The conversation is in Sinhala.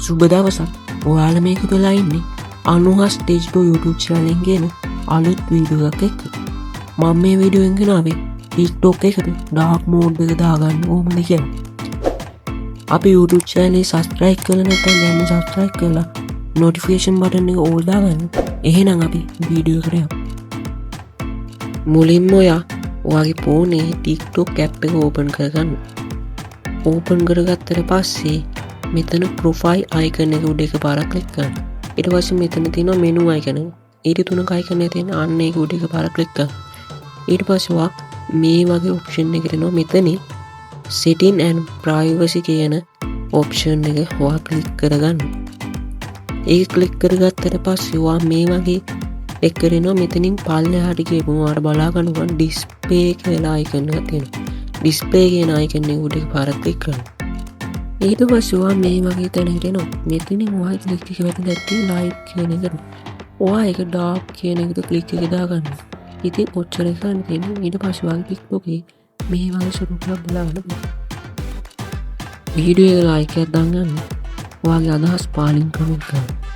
සුබ දවසක්. ඔයාලා මේක වෙලා ඉන්නේ අනුහස් ඩිජිටල් YouTube channel එකෙන් ගෙන අලුත් වීඩියෝ එකක් එක්ක. මම මේ වීඩියෝ එකෙන් ගෙනාවේ TikTok එකට dark mode එක දාගන්න ඕමද කියලා. අපි YouTube channel එක subscribe කරලා නැත්නම් දැන් subscribe කරලා notification button එක all දාගන්න. එහෙනම් අපි වීඩියෝ එකට යමු. මුලින්ම ඔයාගේ ෆෝනේ TikTok app එක open කරගන්න. open කරගත්තට පස්සේ මෙතන profile icon එක උඩ එකපාරක් click කරන්න. ඊට පස්සේ මෙතන තියෙනවා menu icon එක. ඊට තුනක icon එක තියෙන අන්න ඒක උඩ එකපාරක් click කරන්න. ඊට පස්සේ ඔයා මේ වගේ option එකකට එනවා. මෙතන setting and privacy කියන option එක ඔයා click කරගන්න. ඒක click කරගත්තට පස්සේ ඔයා මේ වගේ එක කරනවා. මෙතනින් පල්ලෙහාට ගිහම ඔයාලට බලා ගන්න පුළුවන් display කියලා icon එකක් තියෙනවා. display කියන icon එක උඩ එකපාරක් click කරන්න. ඊට පස්සේ ඔයා මේ වගේ තැනකට එනවා. මෙතනින් ඔයා ක්ලික් එක වැටෙන දැක්කේ ලයිට් කියන එකට. ඔයා ඒක ඩාර්ක් කියන එකට ක්ලික් එක දාගන්න. ඉතින් ඔච්චර කරන්න තියෙන්නේ. ඊට පස්සේ ඔයාගේ TikTok එකේ මේ වගේ ස්වරූපයක් බලන්න පුළුවන්. වීඩියෝ එක ලයික් එකක් දාන්න. ඔයාගේ අදහස් පාලින් කමෙන්ට් කරන්න.